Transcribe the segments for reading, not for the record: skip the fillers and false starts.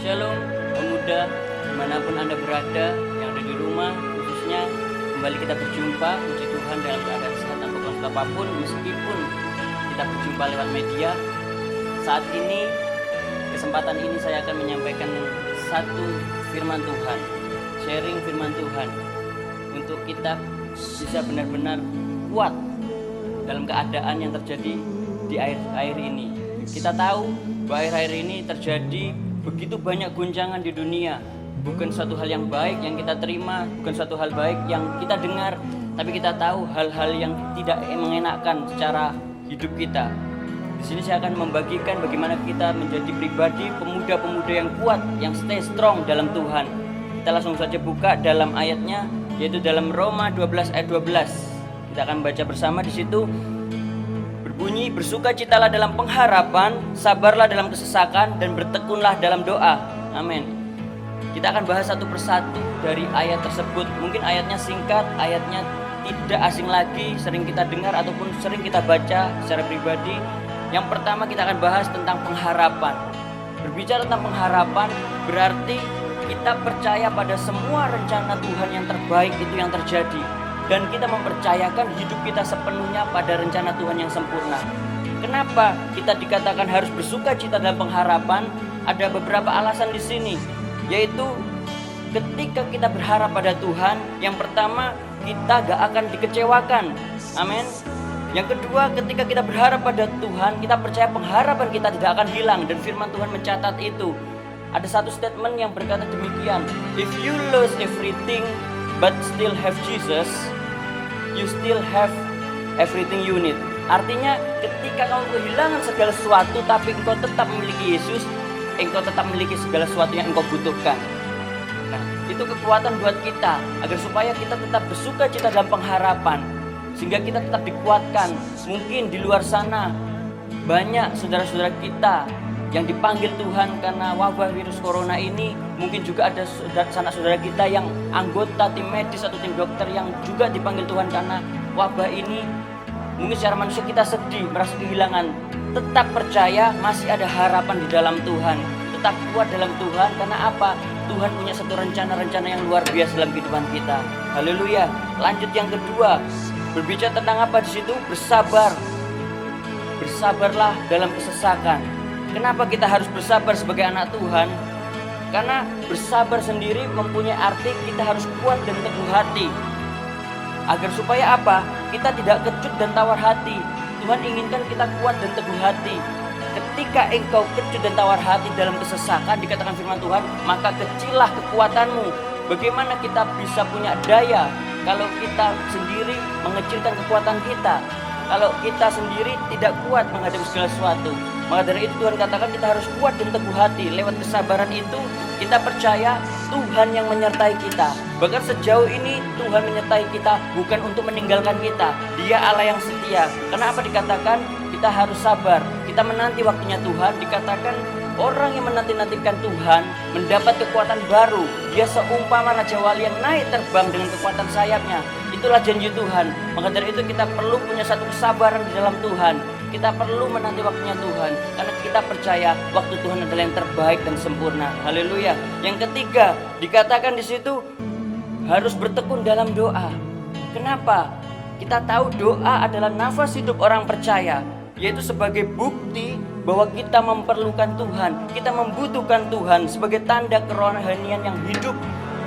Shalom pemuda, dimanapun Anda berada, yang ada di rumah khususnya, kembali kita berjumpa, puji Tuhan dalam keadaan sehat tanpa konflik apapun, meskipun kita berjumpa lewat media. Saat ini, kesempatan ini saya akan menyampaikan satu firman Tuhan, sharing firman Tuhan, untuk kita bisa benar-benar kuat dalam keadaan yang terjadi di akhir ini. Kita tahu bahwa akhir-akhir ini terjadi begitu banyak goncangan di dunia. Bukan suatu hal yang baik yang kita terima, bukan suatu hal baik yang kita dengar, tapi kita tahu hal-hal yang tidak mengenakan secara hidup kita. Di sini saya akan membagikan bagaimana kita menjadi pribadi pemuda-pemuda yang kuat, yang stay strong dalam Tuhan. Kita langsung saja buka dalam ayatnya, yaitu dalam Roma 12 ayat 12. Kita akan baca bersama di situ. Berbunyi, bersukacitalah dalam pengharapan, sabarlah dalam kesesakan, dan bertekunlah dalam doa. Amin. Kita akan bahas satu persatu dari ayat tersebut. Mungkin ayatnya singkat, ayatnya tidak asing lagi, sering kita dengar ataupun sering kita baca secara pribadi. Yang pertama kita akan bahas tentang pengharapan. Berbicara tentang pengharapan berarti kita percaya pada semua rencana Tuhan yang terbaik itu yang terjadi, dan kita mempercayakan hidup kita sepenuhnya pada rencana Tuhan yang sempurna. Kenapa kita dikatakan harus bersukacita dalam pengharapan? Ada beberapa alasan di sini, yaitu ketika kita berharap pada Tuhan, yang pertama kita gak akan dikecewakan. Amin. Yang kedua, ketika kita berharap pada Tuhan, kita percaya pengharapan kita tidak akan hilang, dan firman Tuhan mencatat itu. Ada satu statement yang berkata demikian, if you lose everything but still have Jesus, you still have everything you need. Artinya ketika kamu kehilangan segala sesuatu tapi engkau tetap memiliki Yesus, engkau tetap memiliki segala sesuatu yang engkau butuhkan. Nah, itu kekuatan buat kita, agar supaya kita tetap bersukacita dalam pengharapan, sehingga kita tetap dikuatkan. Mungkin di luar sana banyak saudara-saudara kita yang dipanggil Tuhan karena wabah virus corona ini. Mungkin juga ada sanak-saudara kita yang anggota tim medis atau tim dokter yang juga dipanggil Tuhan karena wabah ini. Mungkin secara manusia kita sedih, merasa kehilangan. Tetap percaya masih ada harapan di dalam Tuhan. Tetap kuat dalam Tuhan, karena apa? Tuhan punya satu rencana-rencana yang luar biasa dalam kehidupan kita. Haleluya. Lanjut yang kedua, berbicara tentang apa di situ? Bersabar. Bersabarlah dalam kesesakan. Kenapa kita harus bersabar sebagai anak Tuhan? Karena bersabar sendiri mempunyai arti kita harus kuat dan teguh hati. Agar supaya apa? Kita tidak kecut dan tawar hati. Tuhan inginkan kita kuat dan teguh hati. Ketika engkau kecut dan tawar hati dalam kesesakan, dikatakan firman Tuhan, maka kecillah kekuatanmu. Bagaimana kita bisa punya daya kalau kita sendiri mengecilkan kekuatan kita? Kalau kita sendiri tidak kuat menghadapi segala sesuatu. Maka dari itu Tuhan katakan kita harus kuat dan teguh hati. Lewat kesabaran itu kita percaya Tuhan yang menyertai kita. Bahkan sejauh ini Tuhan menyertai kita bukan untuk meninggalkan kita. Dia Allah yang setia. Kenapa dikatakan kita harus sabar? Kita menanti waktunya Tuhan. Dikatakan orang yang menanti-nantikan Tuhan mendapat kekuatan baru. Dia seumpama Raja Wali yang naik terbang dengan kekuatan sayapnya. Itulah janji Tuhan. Maka dari itu kita perlu punya satu kesabaran di dalam Tuhan. Kita perlu menanti waktunya Tuhan, karena kita percaya waktu Tuhan adalah yang terbaik dan sempurna. Haleluya. Yang ketiga, dikatakan di situ harus bertekun dalam doa. Kenapa? Kita tahu doa adalah nafas hidup orang percaya, yaitu sebagai bukti bahwa kita memerlukan Tuhan, kita membutuhkan Tuhan sebagai tanda kerohanian yang hidup.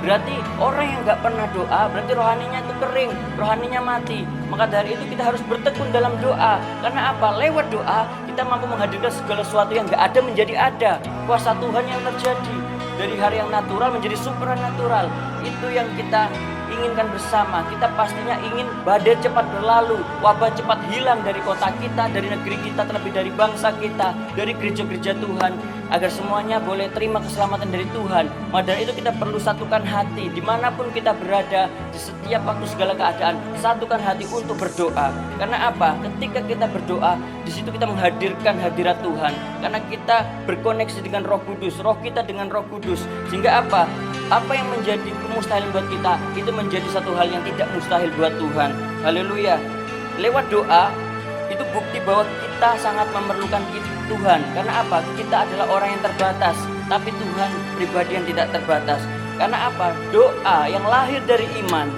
Berarti orang yang gak pernah doa, berarti rohaninya itu kering, rohaninya mati. Maka dari itu kita harus bertekun dalam doa. Karena apa? Lewat doa kita mampu menghadirkan segala sesuatu yang gak ada menjadi ada. Kuasa Tuhan yang terjadi dari hal yang natural menjadi supranatural. Itu yang kita inginkan bersama. Kita pastinya ingin badai cepat berlalu, wabah cepat hilang dari kota kita, dari negeri kita, terlebih dari bangsa kita, dari gereja-gereja Tuhan, agar semuanya boleh terima keselamatan dari Tuhan. Maka dari itu kita perlu satukan hati dimanapun kita berada, di setiap waktu segala keadaan. Satukan hati untuk berdoa. Karena apa? Ketika kita berdoa, di situ kita menghadirkan hadirat Tuhan. Karena kita berkoneksi dengan Roh Kudus, roh kita dengan Roh Kudus. Sehingga apa? Apa yang menjadi mustahil buat kita, itu menjadi satu hal yang tidak mustahil buat Tuhan. Haleluya. Lewat doa, itu bukti bahwa kita sangat memerlukan Tuhan. Karena apa? Kita adalah orang yang terbatas. tapi Tuhan pribadi yang tidak terbatas. Karena apa? Doa yang lahir dari iman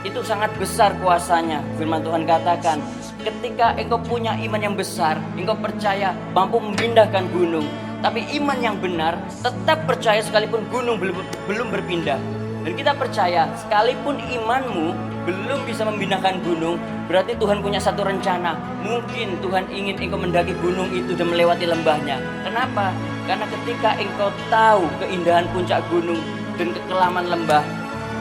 itu sangat besar kuasanya. Firman Tuhan katakan, ketika engkau punya iman yang besar, engkau percaya mampu memindahkan gunung. Tapi iman yang benar tetap percaya sekalipun gunung belum berpindah. Dan kita percaya sekalipun imanmu belum bisa memindahkan gunung, berarti Tuhan punya satu rencana. Mungkin Tuhan ingin engkau mendaki gunung itu dan melewati lembahnya. Kenapa? Karena ketika engkau tahu keindahan puncak gunung dan kekelaman lembah,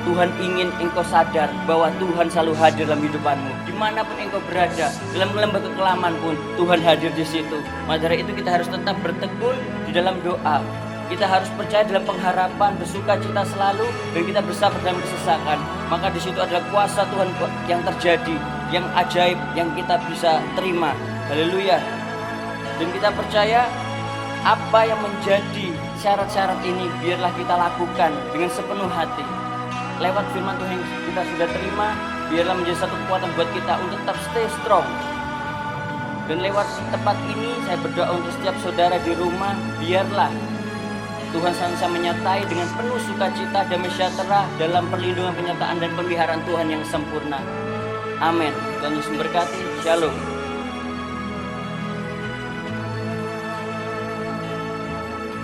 Tuhan ingin engkau sadar bahwa Tuhan selalu hadir dalam hidupanmu. Dimanapun engkau berada, dalam lembah kekelaman pun Tuhan hadir di situ. Maka dari itu kita harus tetap bertekun di dalam doa. Kita harus percaya dalam pengharapan, bersuka cita selalu, dan kita bersabar dalam kesesakan. Maka di situ adalah kuasa Tuhan yang terjadi, yang ajaib, yang kita bisa terima. Haleluya. Dan kita percaya apa yang menjadi syarat-syarat ini biarlah kita lakukan dengan sepenuh hati. Lewat firman Tuhan yang kita sudah terima, biarlah menjadi satu kekuatan buat kita untuk tetap stay strong. Dan lewat tempat ini saya berdoa untuk setiap saudara di rumah, biarlah Tuhan senantiasa menyertai dengan penuh sukacita, damai sejahtera dalam perlindungan, penyertaan dan pemeliharaan Tuhan yang sempurna. Amin. Tuhan Yesus memberkati. Shalom.